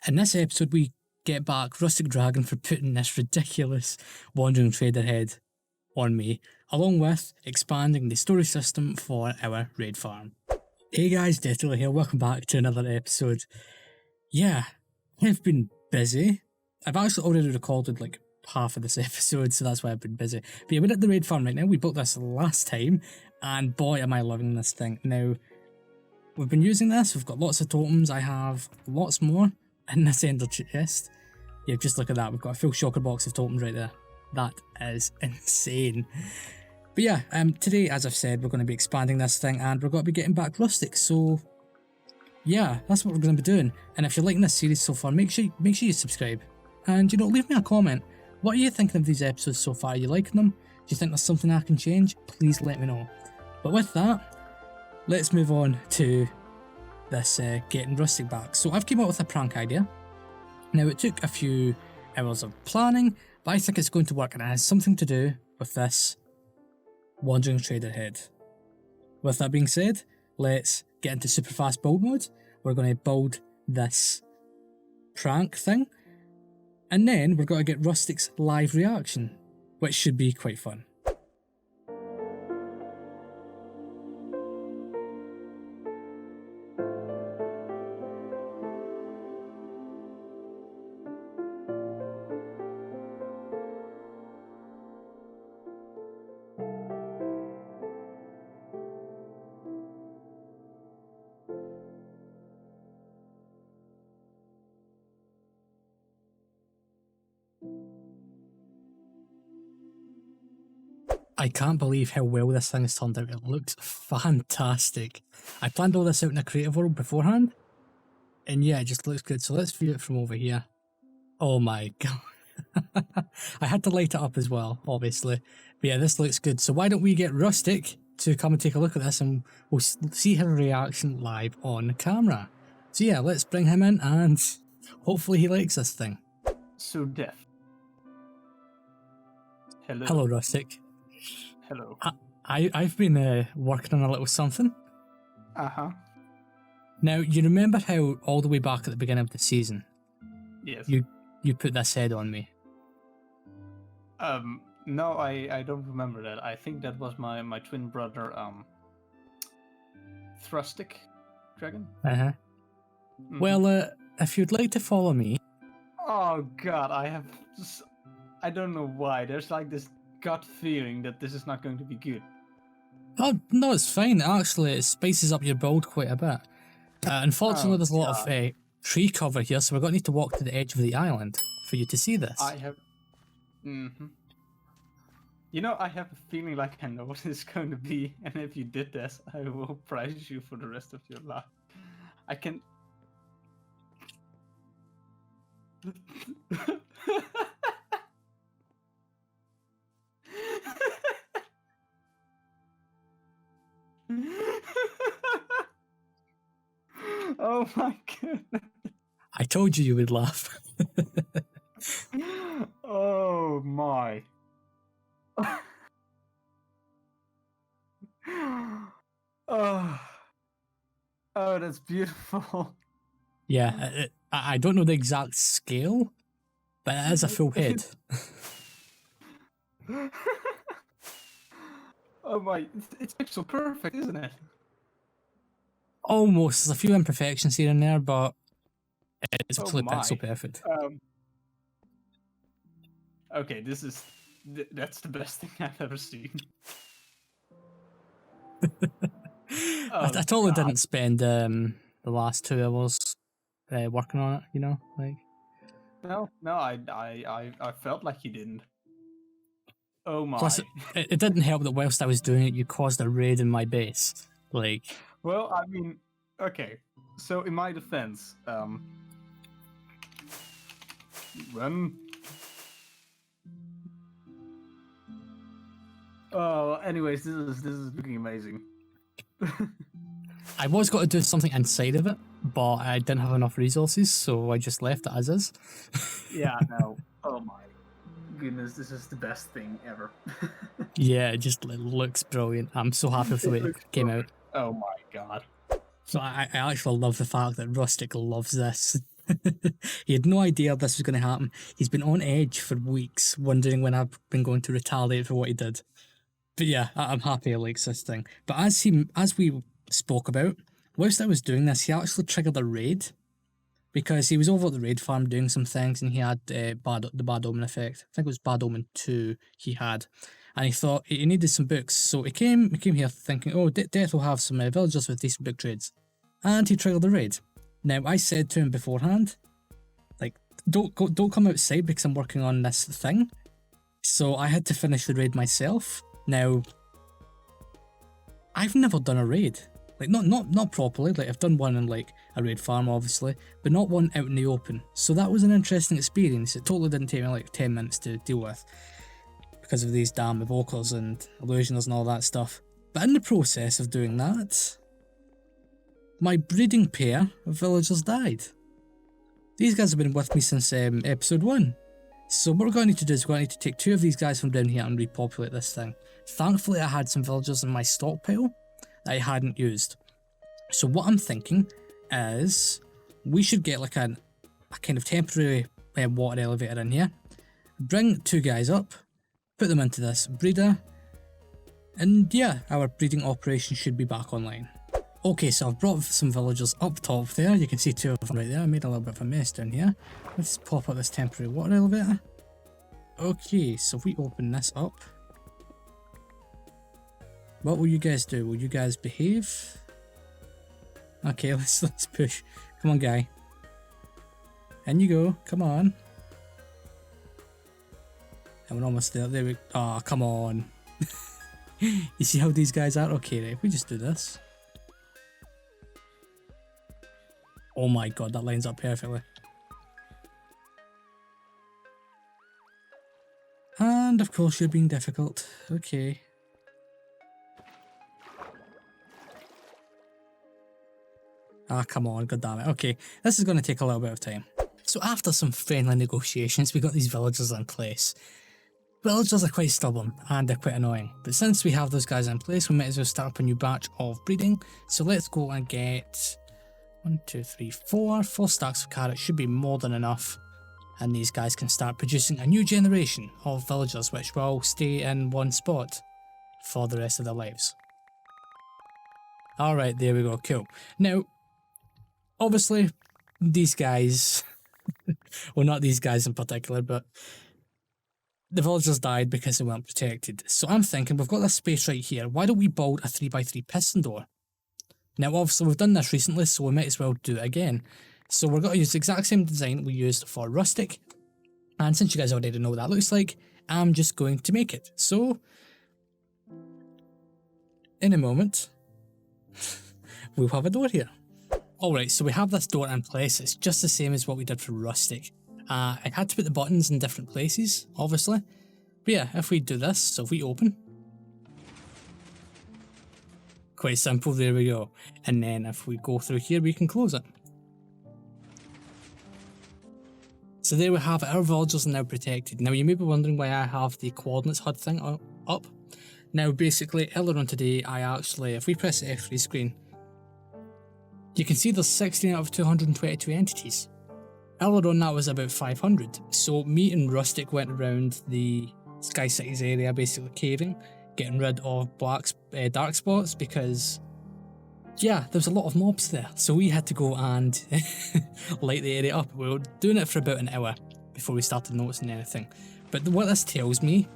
In this episode, we get back RusticDragon for putting this ridiculous Wandering Trader head on me, along with expanding the story system for our raid farm. Hey guys, Deathdealer here, welcome back to another episode. Yeah, I've been busy. I've actually already recorded like half of this episode, so that's why I've been busy. But yeah, we're at the raid farm right now. We built this last time, and boy am I loving this thing. Now, we've been using this, we've got lots of totems, I have lots more in this ender chest. Yeah, just look at that, we've got a full shocker box of totems right there. That is insane. But yeah, today, as I've said, we're going to be expanding this thing and we're going to be getting back rustic, so yeah, that's what we're going to be doing. And if you're liking this series so far, make sure you subscribe. And, you know, leave me a comment. What are you thinking of these episodes so far? Are you liking them? Do you think there's something I can change? Please let me know. But with that, let's move on to this getting rustic back. So I've came up with a prank idea. Now, it took a few hours of planning, but I think it's going to work, and it has something to do with this Wandering Trader head. With that being said, let's get into super fast build mode. We're going to build this prank thing, and then we're going to get Rustic's live reaction, which should be quite fun. I can't believe how well this thing has turned out. It looks fantastic. I planned all this out in a creative world beforehand, and yeah, it just looks good. So let's view it from over here. Oh my god. I had to light it up as well, obviously. But yeah, this looks good. So why don't we get Rustic to come and take a look at this, and we'll see her reaction live on camera. So yeah, let's bring him in, and hopefully he likes this thing. So Death. Hello. Hello, Rustic. Hello. I've been working on a little something. Uh-huh. Now, you remember how all the way back at the beginning of the season, Yes. you put this head on me? No, I don't remember that. I think that was my twin brother, RusticDragon. Uh-huh. Mm-hmm. Well, if you'd like to follow me... Oh god, I don't know why. There's like this gut feeling that this is not going to be good. Oh, no, it's fine. Actually, it spices up your build quite a bit. Unfortunately, there's a lot of tree cover here, so we're going to need to walk to the edge of the island for you to see this. I have... Mm-hmm. You know, I have a feeling like I know what it's going to be, and if you did this, I will prize you for the rest of your life. I can... Oh my goodness. I told you would laugh. Oh my. Oh, that's beautiful. Yeah, I don't know the exact scale, but it is a full head. Oh my, it's pixel perfect, isn't it? Almost. There's a few imperfections here and there, but it's actually pixel perfect. Okay, that's the best thing I've ever seen. I totally didn't spend the last 2 hours working on it, you know, like. No, I felt like you didn't. Oh my. Plus, it didn't help that whilst I was doing it, you caused a raid in my base. Like. Well, I mean, okay. So in my defense, run. Oh, anyways, this is looking amazing. I was going to do something inside of it, but I didn't have enough resources, so I just left it as is. Yeah, no. Oh my goodness, this is the best thing ever. Yeah, it just looks brilliant. I'm so happy with the way it came out. Oh my god. So I actually love the fact that Rustic loves this. He had no idea this was going to happen. He's been on edge for weeks, wondering when I've been going to retaliate for what he did. But yeah, I'm happy he likes this thing. But as we spoke about, whilst I was doing this, he actually triggered a raid. Because he was over at the raid farm doing some things, and he had the Bad Omen effect. I think it was Bad Omen 2 he had. And he thought he needed some books. So he came here thinking, oh, Death will have some villagers with decent book trades. And he triggered the raid. Now, I said to him beforehand, like, don't come outside because I'm working on this thing. So I had to finish the raid myself. Now, I've never done a raid. Like, not properly. Like, I've done one in, like, a raid farm, obviously, but not one out in the open. So that was an interesting experience. It totally didn't take me, like, 10 minutes to deal with because of these damn evokers and illusioners and all that stuff. But in the process of doing that, my breeding pair of villagers died. These guys have been with me since episode 1. So what we're going to need to do is we're going to need to take 2 of these guys from down here and repopulate this thing. Thankfully, I had some villagers in my stockpile that I hadn't used. So what I'm thinking is we should get like a kind of temporary water elevator in here, bring 2 guys up, put them into this breeder, and yeah, our breeding operation should be back online. Okay, so I've brought some villagers up top there. You can see 2 of them right there. I made a little bit of a mess down here. Let's pop up this temporary water elevator. Okay, so if we open this up, what will you guys do? Will you guys behave? Okay, let's push. Come on, guy. In you go. Come on. And we're almost there. There we. Oh, come on. You see how these guys are? Okay, right. We just do this. Oh my god, that lines up perfectly. And of course, you're being difficult. Okay. Ah, come on, god damn it. Okay, this is going to take a little bit of time. So after some friendly negotiations, we got these villagers in place. Villagers are quite stubborn and they're quite annoying, but since we have those guys in place, we might as well start up a new batch of breeding. So let's go and get 1, 2, 3, 4 stacks of carrots. Should be more than enough, and these guys can start producing a new generation of villagers which will stay in one spot for the rest of their lives. Alright, there we go, cool. Now, obviously, these guys, well, not these guys in particular, but the villagers died because they weren't protected. So I'm thinking, we've got this space right here. Why don't we build a 3x3 piston door? Now, obviously, we've done this recently, so we might as well do it again. So we're going to use the exact same design we used for Rustic. And since you guys already know what that looks like, I'm just going to make it. So, in a moment, we'll have a door here. Alright, so we have this door in place. It's just the same as what we did for Rustic. I had to put the buttons in different places, obviously. But yeah, if we do this, so if we open. Quite simple, there we go. And then if we go through here, we can close it. So there we have it, our villagers are now protected. Now you may be wondering why I have the coordinates HUD thing up. Now basically, earlier on today, I actually, if we press the F3 screen, you can see there's 16 out of 222 entities. Earlier on that was about 500, so me and Rustic went around the Sky Cities area basically caving, getting rid of dark spots because, yeah, there was a lot of mobs there, so we had to go and light the area up. We were doing it for about an hour before we started noticing anything. But what this tells me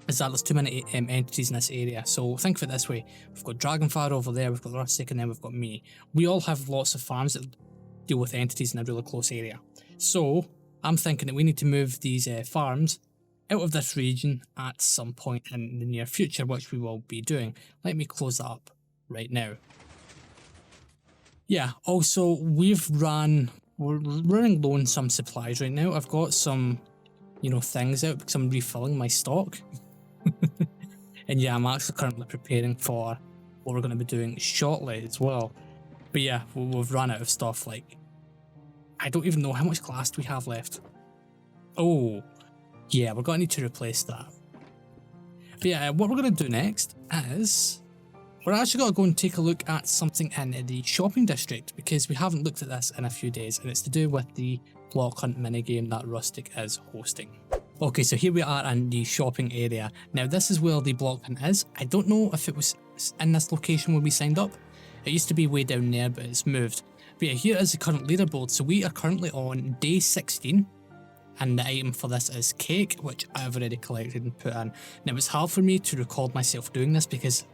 is that there's too many entities in this area. So think of it this way, we've got Dragonfire over there, we've got Rustic, and then we've got me. We all have lots of farms that deal with entities in a really close area. So I'm thinking that we need to move these farms out of this region at some point in the near future, which we will be doing. Let me close that up right now. Yeah, also we're running low on some supplies right now. I've got some, things out because I'm refilling my stock. And yeah, I'm actually currently preparing for what we're going to be doing shortly as well. But yeah, we've run out of stuff. Like, I don't even know how much glass do we have left. Oh, yeah, we're going to need to replace that. But yeah, what we're going to do next is we're actually going to go and take a look at something in the shopping district, because we haven't looked at this in a few days, and it's to do with the block hunt minigame that Rustic is hosting. Okay, so here we are in the shopping area. Now this is where the block hunt is. I don't know if it was in this location when we signed up. It used to be way down there, but it's moved. But yeah, here is the current leaderboard. So we are currently on day 16. And the item for this is cake, which I've already collected and put in. Now it's hard for me to record myself doing this because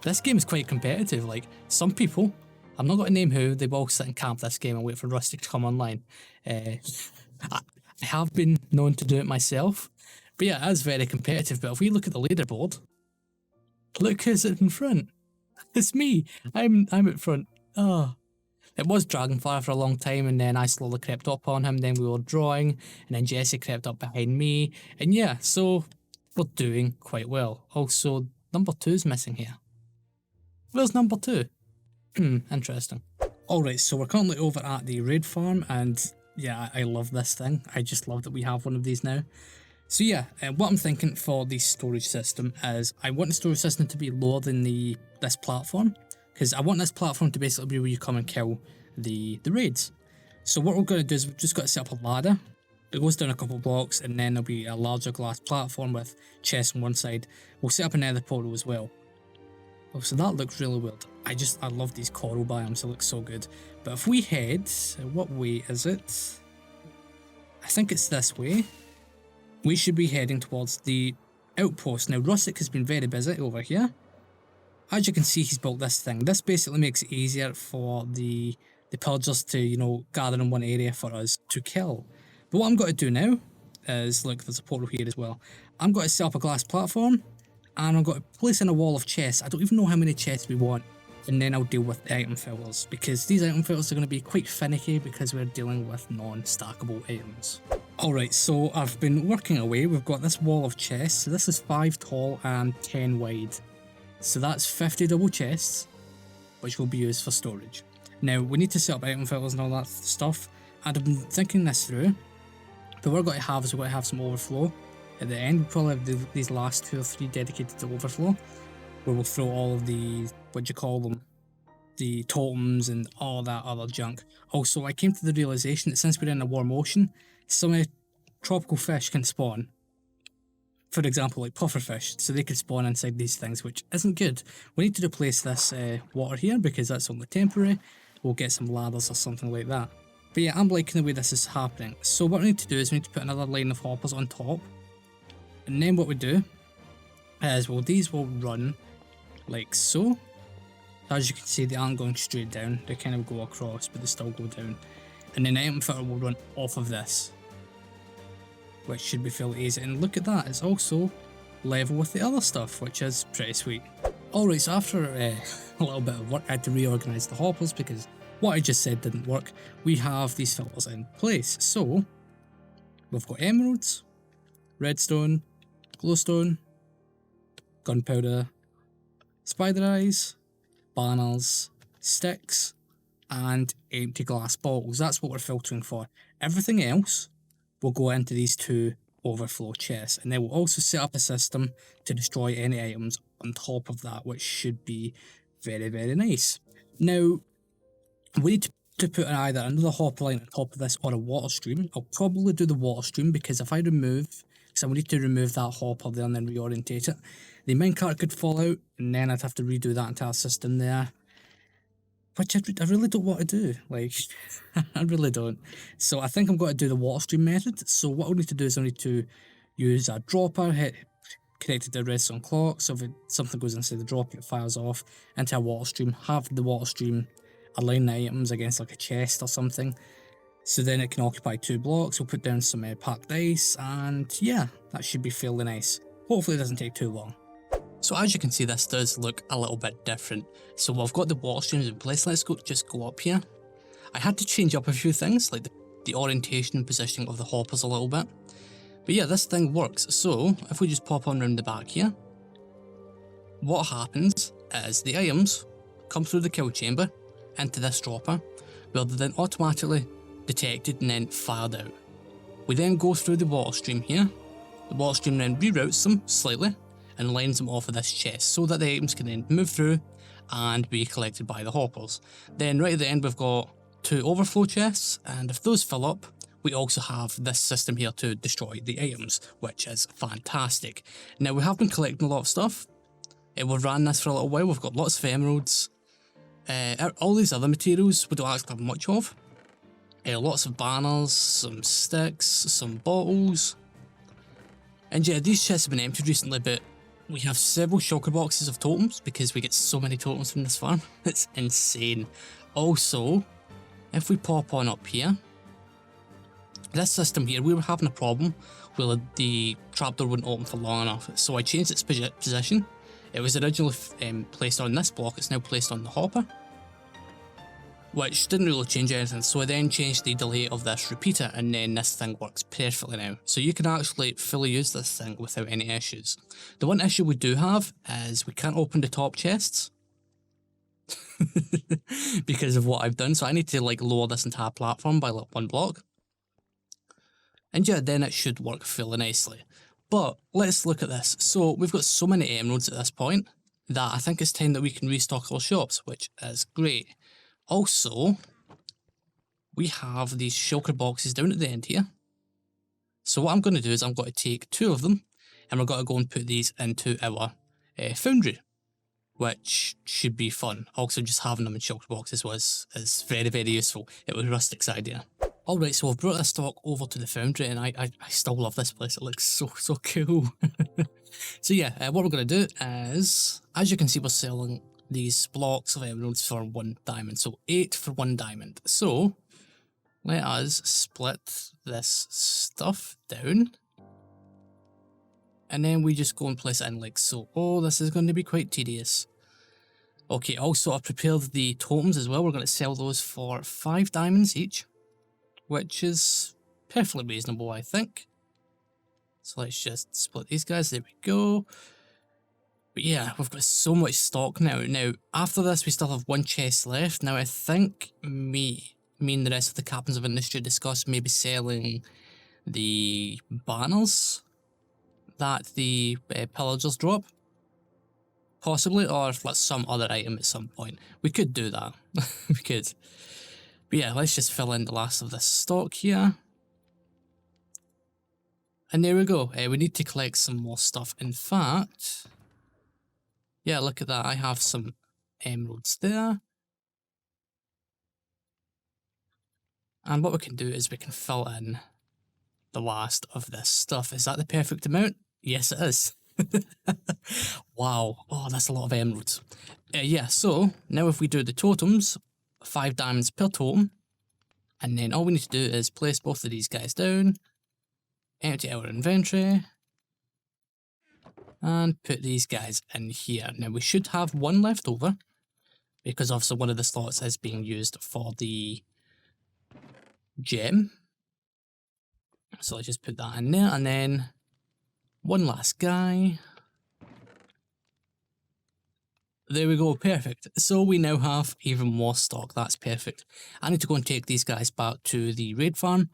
this game is quite competitive. Like, some people, I'm not going to name who, they will sit and camp this game and wait for Rustic to come online. I have been known to do it myself. But yeah, it is very competitive. But if we look at the leaderboard, look who's in front. It's me. I'm at front. Oh. It was Dragonfire for a long time, and then I slowly crept up on him, then we were drawing, and then Jesse crept up behind me, and yeah, so we're doing quite well. Also, number 2's missing here. Where's number 2? Interesting. Alright, so we're currently over at the raid farm, and yeah, I love this thing. I just love that we have one of these now. So yeah, what I'm thinking for the storage system is I want the storage system to be lower than this platform, because I want this platform to basically be where you come and kill the raids. So what we're going to do is we've just got to set up a ladder. It goes down a couple blocks, and then there'll be a larger glass platform with chests on one side. We'll set up a nether portal as well. Oh, so that looks really weird. I love these coral biomes, they look so good. But if we head, what way is it? I think it's this way. We should be heading towards the outpost. Now Rustic has been very busy over here. As you can see, he's built this thing. This basically makes it easier for the pillagers to, you know, gather in one area for us to kill. But what I'm going to do now is, look, there's a portal here as well. I'm going to set up a glass platform, and I'm going to place in a wall of chests. I don't even know how many chests we want, and then I'll deal with the item filters, because these item filters are going to be quite finicky because we're dealing with non-stackable items. Alright, so I've been working away. We've got this wall of chests. So this is 5 tall and 10 wide. So that's 50 double chests, which will be used for storage. Now, we need to set up item filters and all that stuff, and I've been thinking this through. But what we're going to have is we're going to have some overflow. At the end, we'll probably have these last 2 or 3 dedicated to overflow, where we'll throw all of the, the totems and all that other junk. Also, I came to the realisation that since we're in a warm ocean, some tropical fish can spawn. For example, like pufferfish, so they could spawn inside these things, which isn't good. We need to replace this water here because that's only temporary. We'll get some ladders or something like that. But yeah, I'm liking the way this is happening. So what we need to do is we need to put another line of hoppers on top. And then what we do is, well, these will run like so. As you can see, they aren't going straight down. They kind of go across, but they still go down. And then the item filter will run off of this, which should be fairly easy. And look at that, it's also level with the other stuff, which is pretty sweet. Alright, so after a little bit of work, I had to reorganise the hoppers because what I just said didn't work. We have these filters in place. So, we've got emeralds, redstone, glowstone, gunpowder, spider eyes, banners, sticks, and empty glass bottles. That's what we're filtering for. Everything else will go into these 2 overflow chests, and then we'll also set up a system to destroy any items on top of that, which should be very, very nice. Now, we need to put either another hopper line on top of this or a water stream. I'll probably do the water stream because if I remove, because I will need to remove that hopper there and then reorientate it, the minecart could fall out, and then I'd have to redo that entire system there, which I really don't want to do. Like, I really don't. So I think I'm going to do the water stream method. So what I need to do is I need to use a dropper, connected to a redstone clock, so if something goes inside the dropper, it fires off into a water stream. Have the water stream align the items against like a chest or something, so then it can occupy 2 blocks. We'll put down some packed ice, and yeah, that should be fairly nice. Hopefully it doesn't take too long. So as you can see, this does look a little bit different. So we've got the water streams in place. Let's just go up here. I had to change up a few things, like the orientation and positioning of the hoppers a little bit. But yeah, this thing works. So if we just pop on around the back here, what happens is the items come through the kill chamber into this dropper, where they're then automatically detected and then fired out. We then go through the water stream here. The water stream then reroutes them slightly and lines them off of this chest so that the items can then move through, and be collected by the hoppers. Then right at the end we've got 2 overflow chests, and if those fill up, we also have this system here to destroy the items, which is fantastic. Now we have been collecting a lot of stuff. We've ran this for a little while, we've got lots of emeralds. All these other materials we don't actually have much of. Lots of banners, some sticks, some bottles. And yeah, these chests have been emptied recently, but we have several shulker boxes of totems because we get so many totems from this farm. It's insane. Also, if we pop on up here, this system here, we were having a problem where the trapdoor wouldn't open for long enough, so I changed its position. It was originally placed on this block, it's now placed on the hopper, which didn't really change anything, so I then changed the delay of this repeater, and then this thing works perfectly now. So you can actually fully use this thing without any issues. The one issue we do have is we can't open the top chests because of what I've done, so I need to like lower this entire platform by like 1 block. And yeah, then it should work fairly nicely. But let's look at this. So we've got so many emeralds at this point that I think it's time that we can restock our shops, which is great. Also, we have these shulker boxes down at the end here. So what I'm going to do is I'm going to take 2 of them, and we're going to go and put these into our foundry, which should be fun. Also, just having them in shulker boxes is very, very useful. It was Rustic's idea. Alright, so I've brought this stock over to the foundry, and I still love this place. It looks so cool. So yeah, what we're going to do is, as you can see, we're selling these blocks of emeralds for 1 diamond, so 8 for 1 diamond. So let us split this stuff down, and then we just go and place it in like so. Oh, this is going to be quite tedious. Okay, also I've prepared the totems as well. We're going to sell those for 5 diamonds each, which is perfectly reasonable, I think. So let's just split these guys. There we go. But yeah, we've got so much stock now. Now, after this, we still have 1 chest left. Now, I think me and the rest of the captains of industry discussed maybe selling the banners that the pillagers drop. Possibly, or if that's some other item at some point. We could do that. We could. But yeah, let's just fill in the last of this stock here. And there we go. We need to collect some more stuff. In fact, yeah, look at that. I have some emeralds there. And what we can do is we can fill in the last of this stuff. Is that the perfect amount? Yes, it is. Wow. Oh, that's a lot of emeralds. Yeah, so now if we do the totems, 5 diamonds per totem, and then all we need to do is place both of these guys down, empty our inventory, and put these guys in here. Now we should have 1 left over, because obviously one of the slots is being used for the gem. So let's just put that in there, and then 1 last guy. There we go, perfect. So we now have even more stock, that's perfect. I need to go and take these guys back to the raid farm.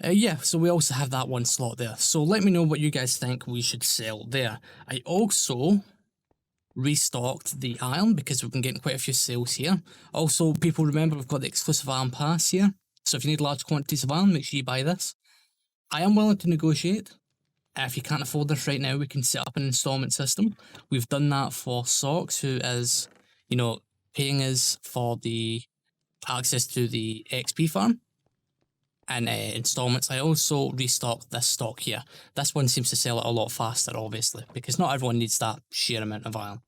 Yeah, so we also have that 1 slot there. So let me know what you guys think we should sell there. I also restocked the iron because we've been getting quite a few sales here. Also, people remember we've got the exclusive iron pass here. So if you need large quantities of iron, make sure you buy this. I am willing to negotiate. If you can't afford this right now, we can set up an installment system. We've done that for Socks, who is, you know, paying us for the access to the XP farm and installments. I also restocked this stock here. This one seems to sell it a lot faster, obviously, because not everyone needs that sheer amount of iron,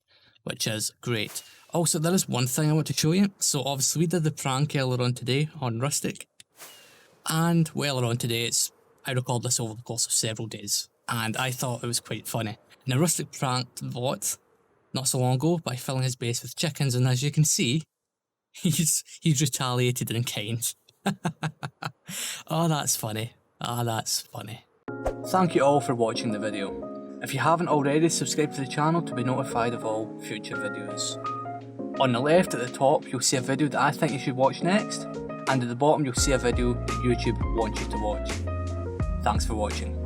which is great. Also, there is one thing I want to show you. So obviously we did the prank earlier on today on Rustic, and earlier on today, I recorded this over the course of several days, and I thought it was quite funny. Now, Rustic pranked the bot not so long ago by filling his base with chickens, and as you can see, he's retaliated in kind. Oh, that's funny. Ah, that's funny. Thank you all for watching the video. If you haven't already, subscribe to the channel to be notified of all future videos. On the left at the top, you'll see a video that I think you should watch next, and at the bottom you'll see a video that YouTube wants you to watch. Thanks for watching.